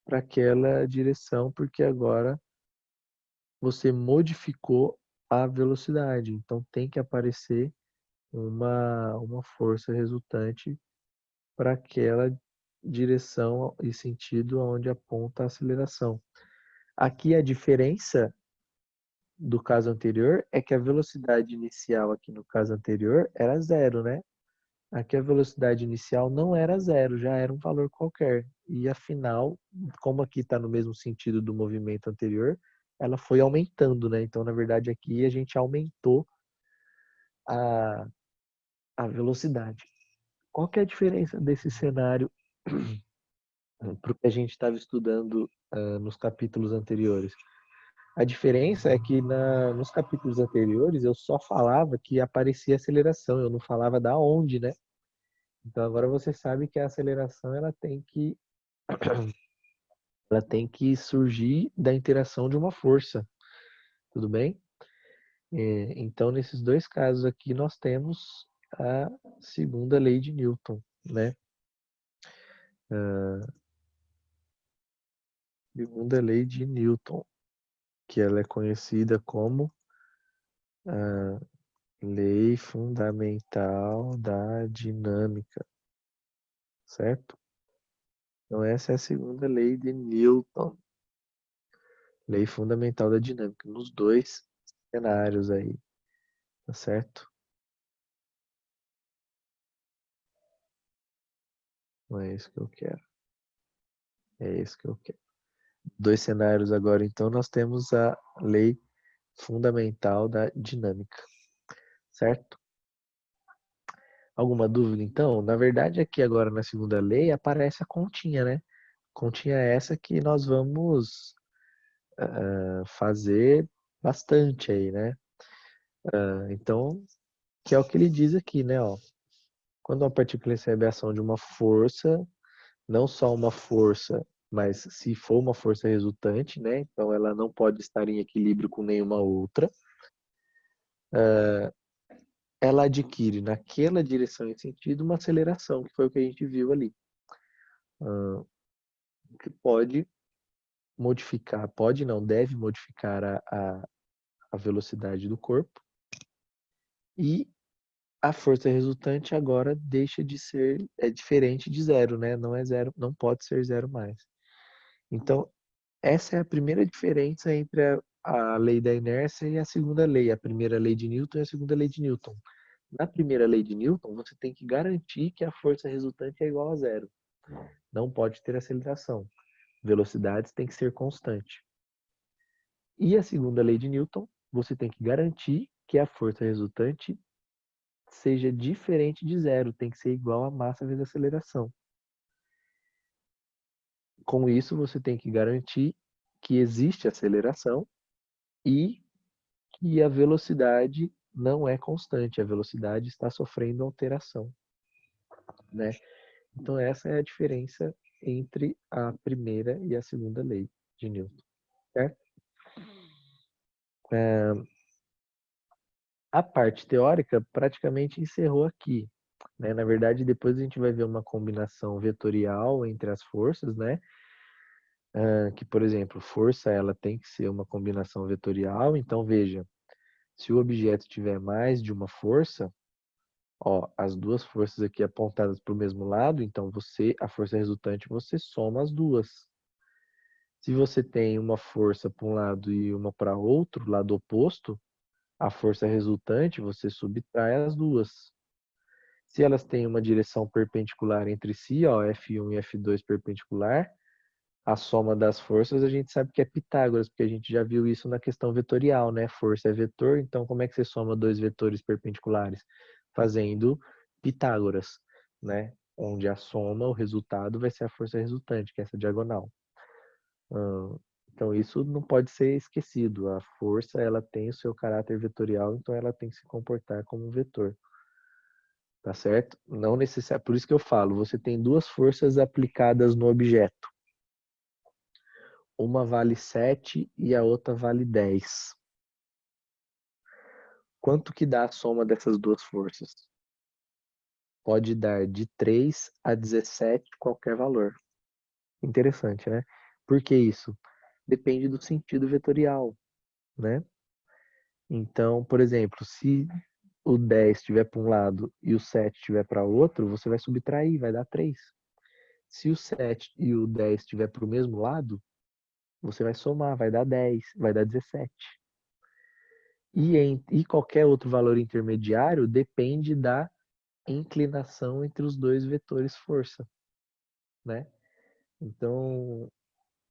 para aquela direção, porque agora você modificou a velocidade. Então tem que aparecer uma força resultante para aquela direção e sentido onde aponta a aceleração. Aqui a diferença do caso anterior é que a velocidade inicial aqui no caso anterior era zero, né? Aqui a velocidade inicial não era zero, já era um valor qualquer. E afinal, como aqui está no mesmo sentido do movimento anterior, ela foi aumentando, né? Então, na verdade, aqui a gente aumentou a, a velocidade. Qual que é a diferença desse cenário para o que a gente estava estudando nos capítulos anteriores? A diferença é que nos capítulos anteriores eu só falava que aparecia aceleração, eu não falava da onde, né? Então agora você sabe que a aceleração ela tem que surgir da interação de uma força, tudo bem? Então nesses dois casos aqui nós temos a segunda lei de Newton, né? Segunda lei de Newton, que ela é conhecida como a lei fundamental da dinâmica, certo? Então essa é a segunda lei de Newton, lei fundamental da dinâmica, nos dois cenários aí, tá certo? Não é isso que eu quero. É isso que eu quero. Dois cenários agora, então, nós temos a lei fundamental da dinâmica, certo? Alguma dúvida, então? Na verdade, aqui agora na segunda lei aparece a continha, né? Continha essa que nós vamos fazer bastante aí, né? Então, que é o que ele diz aqui, né? Ó, quando uma partícula recebe a ação de uma força, não só uma força, mas se for uma força resultante, né? Então ela não pode estar em equilíbrio com nenhuma outra. Ela adquire naquela direção e sentido uma aceleração, que foi o que a gente viu ali. Que pode modificar, pode não, deve modificar a velocidade do corpo. E a força resultante agora deixa de ser, é diferente de zero, né? Não é zero, não pode ser zero mais. Então, essa é a primeira diferença entre a lei da inércia e a segunda lei, a primeira lei de Newton e a segunda lei de Newton. Na primeira lei de Newton, você tem que garantir que a força resultante é igual a zero. Não pode ter aceleração. Velocidades tem que ser constante. E a segunda lei de Newton, você tem que garantir que a força resultante seja diferente de zero, tem que ser igual a massa vezes a aceleração. Com isso, você tem que garantir que existe aceleração e que a velocidade não é constante, a velocidade está sofrendo alteração, né? Então essa é a diferença entre a primeira e a segunda lei de Newton, certo? A parte teórica praticamente encerrou aqui, né? Na verdade, depois a gente vai ver uma combinação vetorial entre as forças, né? Que, por exemplo, força ela tem que ser uma combinação vetorial. Então veja, se o objeto tiver mais de uma força, ó, as duas forças aqui apontadas para o mesmo lado, então a força resultante, você soma as duas. Se você tem uma força para um lado e uma para outro, lado oposto, a força resultante, você subtrai as duas. Se elas têm uma direção perpendicular entre si, ó, F1 e F2 perpendicular, a soma das forças a gente sabe que é Pitágoras, porque a gente já viu isso na questão vetorial, né? Força é vetor, então como é que você soma dois vetores perpendiculares? Fazendo Pitágoras, né? Onde a soma, o resultado, vai ser a força resultante, que é essa diagonal. Então isso não pode ser esquecido. A força, ela tem o seu caráter vetorial, então ela tem que se comportar como um vetor. tá certo? Não necessário. Por isso que eu falo, você tem duas forças aplicadas no objeto. Uma vale 7 e a outra vale 10. Quanto que dá a soma dessas duas forças? Pode dar de 3 a 17 qualquer valor. Interessante, né? Por que isso? Depende do sentido vetorial, né? Então, por exemplo, se o 10 estiver para um lado e o 7 estiver para outro, você vai subtrair, vai dar 3. Se o 7 e o 10 estiver para o mesmo lado, você vai somar, vai dar 10, vai dar 17. E qualquer outro valor intermediário depende da inclinação entre os dois vetores força, né? Então,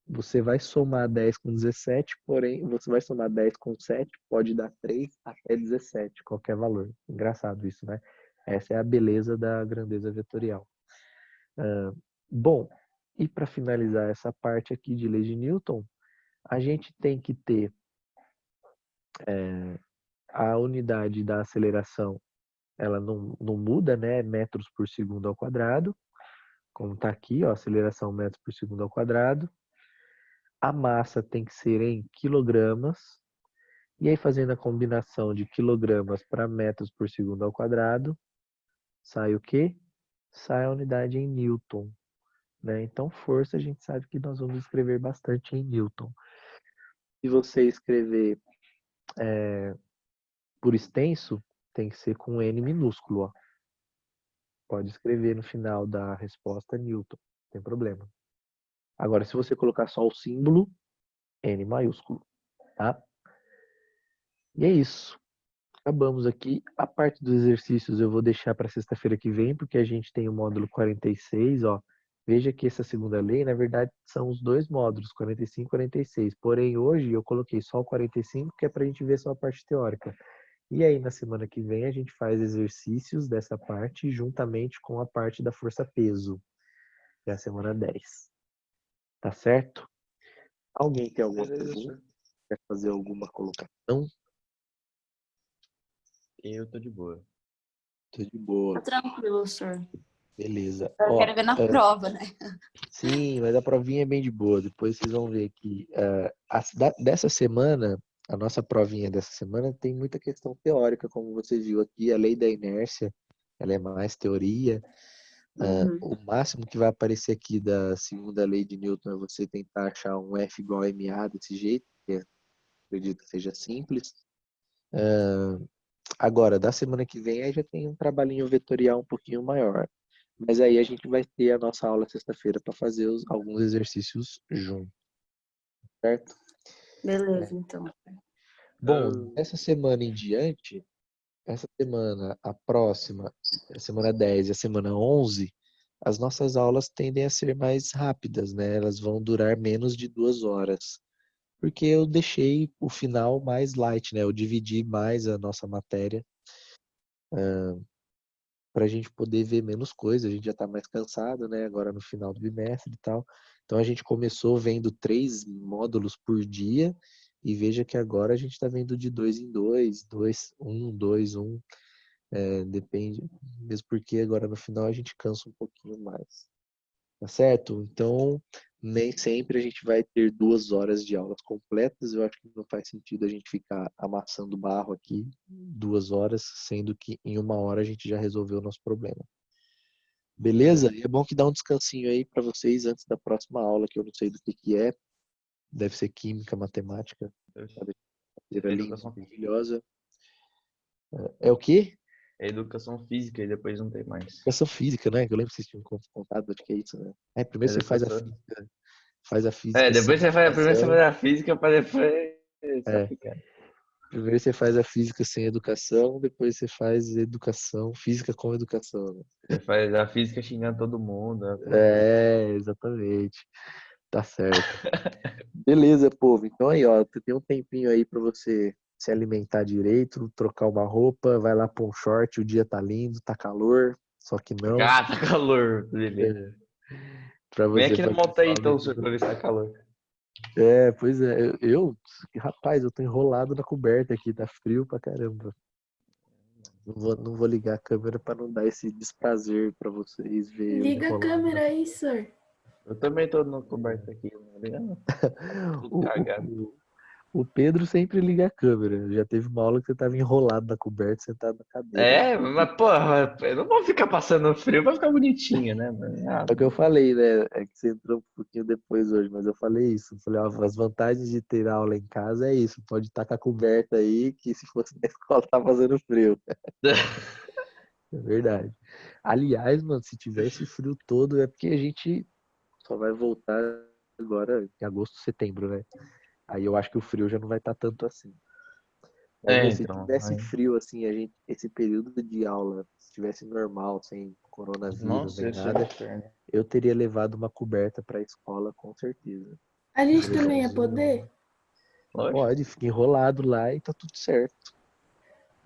você vai somar 10 com 17, porém, você vai somar 10 com 7, pode dar 3 até 17, qualquer valor. Engraçado isso, né? Essa é a beleza da grandeza vetorial. Bom, e para finalizar essa parte aqui de lei de Newton, a gente tem que ter a unidade da aceleração, ela não muda, né? Metros por segundo ao quadrado, como está aqui, ó, aceleração metros por segundo ao quadrado. A massa tem que ser em quilogramas. E aí, fazendo a combinação de quilogramas para metros por segundo ao quadrado, sai o quê? Sai a unidade em Newton, né? Então, força, a gente sabe que nós vamos escrever bastante em Newton. Se você escrever por extenso, tem que ser com N minúsculo, ó. Pode escrever no final da resposta Newton, não tem problema. Agora, se você colocar só o símbolo, N maiúsculo, tá? E é isso. Acabamos aqui. A parte dos exercícios eu vou deixar para sexta-feira que vem, porque a gente tem o módulo 46, ó. Veja que essa segunda lei, na verdade, são os dois módulos, 45 e 46. Porém, hoje eu coloquei só o 45, que é para a gente ver só a parte teórica. E aí, na semana que vem, a gente faz exercícios dessa parte, juntamente com a parte da força-peso, que é a semana 10. Tá certo? Alguém tem alguma pergunta? Quer fazer alguma colocação? Eu tô de boa. Tô de boa. Tá tranquilo, senhor. Beleza. Eu Ó, quero ver na prova, né? sim, mas a provinha é bem de boa. Depois vocês vão ver que dessa semana, a nossa provinha dessa semana tem muita questão teórica, como você viu aqui. A lei da inércia, ela é mais teoria. O máximo que vai aparecer aqui da segunda lei de Newton é você tentar achar um F igual a MA desse jeito, que acredito que seja simples. Agora, da semana que vem, aí já tem um trabalhinho vetorial um pouquinho maior. Mas aí a gente vai ter a nossa aula sexta-feira para fazer alguns exercícios juntos, certo? Beleza, então. Bom, dessa semana em diante, essa semana, a próxima, a semana 10 e a semana 11, as nossas aulas tendem a ser mais rápidas, né? Elas vão durar menos de 2 horas. Porque eu deixei o final mais light, né? Eu dividi mais a nossa matéria para a gente poder ver menos coisas. A gente já está mais cansado, né? Agora no final do bimestre e tal. Então a gente começou vendo 3 módulos por dia e veja que agora a gente está vendo de 2 em 2, 2, 1, 2, 1. Depende, mesmo porque agora no final a gente cansa um pouquinho mais. Tá certo? Então, nem sempre a gente vai ter 2 horas de aulas completas. Eu acho que não faz sentido a gente ficar amassando barro aqui 2 horas, sendo que em 1 hora a gente já resolveu o nosso problema. Beleza? E é bom que dá um descansinho aí para vocês antes da próxima aula, que eu não sei do que é. Deve ser química, matemática. Linda, maravilhosa. É o quê? É educação física e depois não tem mais. Educação física, né? Que eu lembro que vocês tinham contado, acho que é isso, né? Primeiro você faz a física. Faz a física sem Depois você faz, primeiro você educação. faz a física para depois se É, aplicar. primeiro você faz a física sem educação, depois você faz educação, física com educação, né? Você faz a física xingando todo mundo. Exatamente. Tá certo. Beleza, povo. Então aí, ó, tu tem um tempinho aí pra você se alimentar direito, trocar uma roupa, vai lá pôr um short, o dia tá lindo, tá calor, só que não. Ah, tá calor. Beleza. É, pra Vem você aqui na fazer moto aí sua então, senhor, pra leitura. ver se tá calor. Pois é, rapaz, eu tô enrolado na coberta aqui, tá frio pra caramba. Não vou ligar a câmera para não dar esse desprazer para vocês verem eu Liga a enrolando. câmera aí, sir. Eu também tô no coberto aqui, não liga não. Tudo O, cagado. o Pedro sempre liga a câmera. Já teve uma aula que você tava enrolado na coberta, sentado na cadeira. É, mas porra, eu não vou ficar passando frio pra ficar bonitinho, né, mano? Ah, É o que eu falei, né? É que você entrou um pouquinho depois hoje, mas eu falei isso. Eu falei, ó, as vantagens de ter aula em casa é isso. Pode estar com a coberta aí, que se fosse na escola tá fazendo frio. É verdade. Aliás, mano, se tiver esse frio todo, é porque a gente só vai voltar agora em agosto, setembro, né? Aí eu acho que o frio já não vai estar tanto assim. Mas, É, meu, se então. tivesse frio assim, esse período de aula, se tivesse normal, sem coronavírus Nossa, nem esse é nada, inferno. eu teria levado uma coberta para a escola, com certeza. A gente Teria também ia trazido poder? Oxe, Pode, fica enrolado lá e tá tudo certo.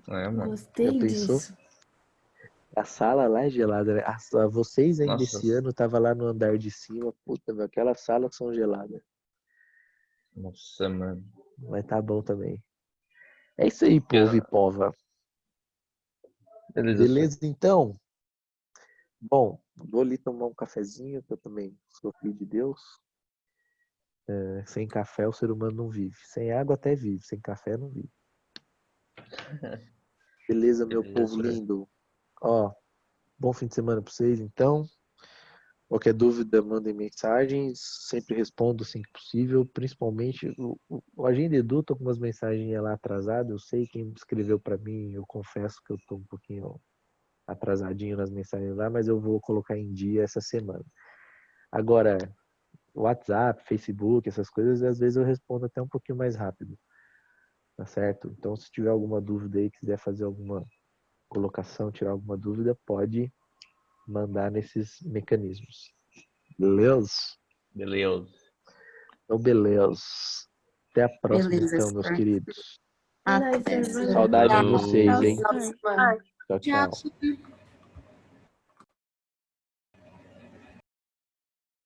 é, mano. Já Gostei pensou? disso. A sala lá é gelada, né? Vocês ainda Nossa, esse ano tava lá no andar de cima, puta, meu, aquelas salas são geladas. nossa, mano. Mas tá bom também. É isso aí, povo e pova. Beleza, senhor. Beleza, então? Bom, vou ali tomar um cafezinho, que eu também sou filho de Deus. Sem café o ser humano não vive. Sem água até vive, sem café não vive. Beleza, meu Beleza, povo senhor. lindo. Ó, bom fim de semana pra vocês, então. Qualquer dúvida, mandem mensagens. Sempre respondo assim que possível. Principalmente o Agenda Edu, tô com umas mensagens lá atrasadas. Eu sei quem escreveu pra mim. Eu confesso que eu tô um pouquinho atrasadinho nas mensagens lá, mas eu vou colocar em dia essa semana. Agora, WhatsApp, Facebook, essas coisas, às vezes eu respondo até um pouquinho mais rápido. Tá certo? Então, se tiver alguma dúvida aí, quiser fazer alguma colocação, tirar alguma dúvida, pode mandar nesses mecanismos. Beleza? Beleza. Então, beleza. Até a próxima, Beleza, então, meus sir. queridos. É nóis, Até, sir. sir. Valeu. Saudade de Falou. vocês, Tchau, hein? Final de sir. semana. Tchau, Tchau, tchau. sir.